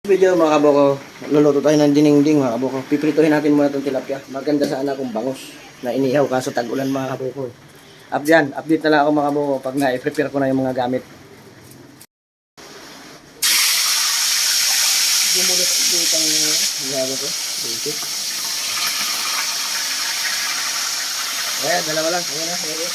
Video mga kaboko, luluto tayo ng dinengding mga kaboko. Piprituhin natin muna itong tilapia. Maganda sana kung bangus na inihaw kaso tag-ulan mga kaboko. Update na lang ako mga kaboko pag na-prepare ko na yung mga gamit. Gumulat itong gago ko. Basic. Ayan, dalawa lang. Ayan na, ayan.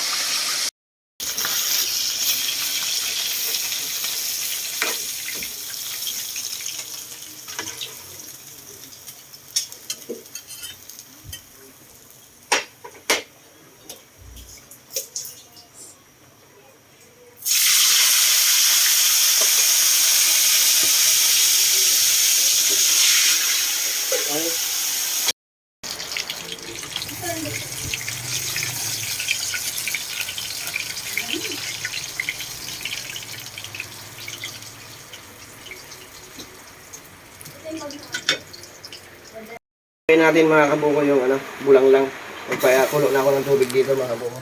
Kaya natin mga kabuko yung bulang lang. Magpakulo na ako ng tubig dito mga kabuko.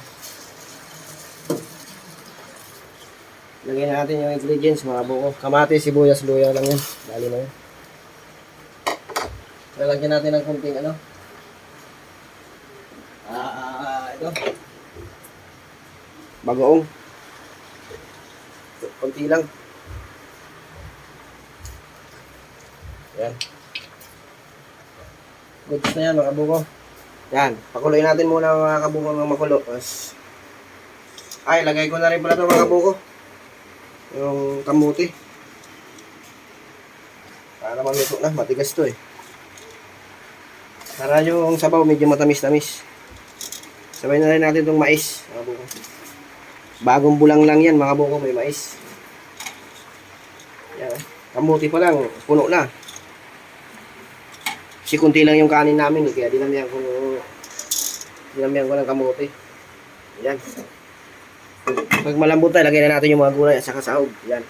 Lagyan natin yung ingredients mga kabuko. Kamatis, sibuyas, luya lang yan. Dali na yan. Lalagyan natin ng konting ito. Bagoong. Konti lang. Yan. Goods na yan mga kabuko. Yan. Pakuloy natin muna mga kabuko ng makulo. Ay, lagay ko na rin pala ito mga kabuko. Yung kamuti. Para maluto na. Matigas to eh. Para yung sabaw medyo matamis-tamis. Sabay na rin natin itong mais mga kabuko. Bagong bulang lang yan mga kabuko. May mais. Yan. Kamuti pa lang. Puno na. Kasi kunti lang yung kanin namin, kaya dinamihan ko ng kamote. Yan. Pag malambot tayo, lagyan na natin yung mga gulay at saka sahog. Yan.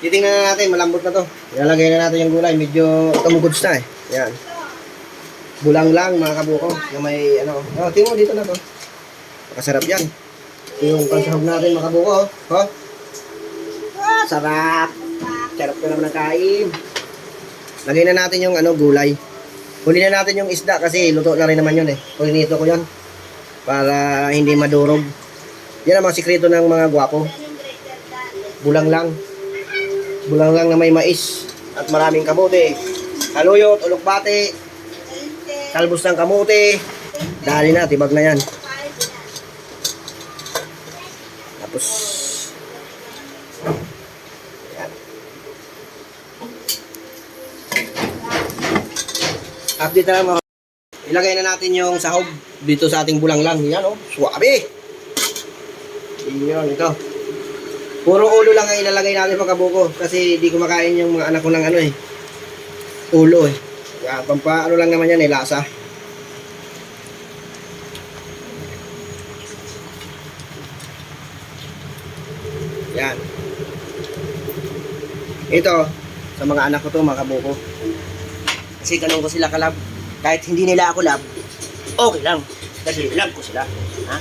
Titingnan na natin, malambot na to. Ilalagay na natin yung gulay, medyo tumugods na eh. Yan. Bulang lang mga kabuko. Na may tingnan mo dito na to. Makasarap yan. Ito yung pansahog natin mga kabuko. Oh. Sarap. Sarap ko naman ng kain. Lagay na natin yung gulay. Huli na natin yung isda kasi luto na rin naman yun eh. Pulinito ko yan. Para hindi madurog. Yan ang mga sikreto ng mga gwapo. Bulang lang. Bulang lang na may mais. At maraming kamote. Haluyot, ulokbate. Talbos ng kamote. Dali na, tibag na yan. Tapos update na lang mga. Ilagay na natin yung sahog dito sa ating bulang lang. Yan suwabe. Yan ito. Puro ulo lang ang ilalagay natin mga kabuko. Kasi di ko makain yung mga anak ko ng ulo eh. Pampaano lang naman yan lasa. Yan. Ito, sa mga anak ko to mga kabuko. Kasi tanong ko sila kalab, kahit hindi nila ako lab, okay lang. Kasi lab ko sila. Ha?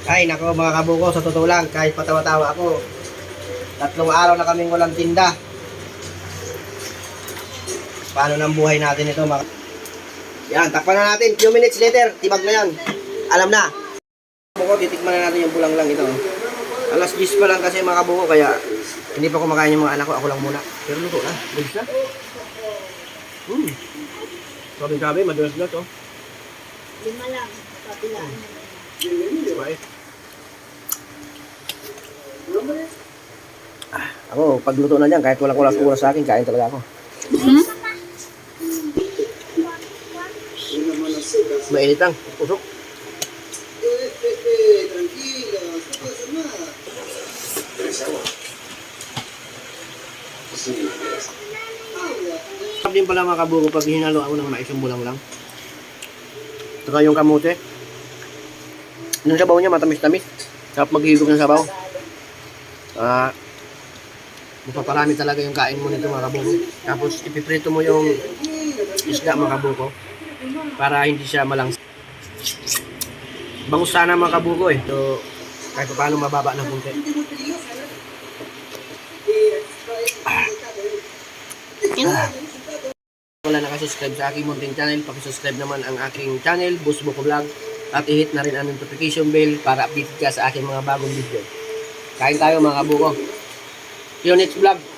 Ay, nako mga kabuko, sa totoo lang, kahit patawa-tawa ako, 3 araw na kaming walang tinda. Paano nang buhay natin ito mga. Yan, takpan na natin. Few minutes later, tibag na yan. Alam na. Kabuko, titikman na natin yung bulang lang ito. Alas 10 pa lang kasi mga kabuko, kaya hindi pa kumakain yung mga anak ko, ako lang muna. Pero luto na, bilis na. Sabi, madulas na to. 5 lang, kapilaan. Ako, pagluto na dyan, kahit walang kulas-kulas sa akin, kain talaga ako. Mainit lang, usok. Sarap din pala mga kabuko pag hinalo ako ng mais yung bulang lang. Saka yung kamote. Yung sabaw niya matamis-tamis. Sarap maghigop ng sabaw. Mapaparami talaga yung kain mo nito mga kabuko. Tapos ipiprito mo yung isda mga kabuko para hindi siya malangs. Bangus sana mga kabuko eh. So kahit paano mababa ng konti. Wala nakasubscribe sa aking munting channel, pakisubscribe naman ang aking channel, Boss Buko Vlog, at i-hit na rin ang notification bell para updated ka sa aking mga bagong video. Kain tayo mga kabuko. See you next vlog.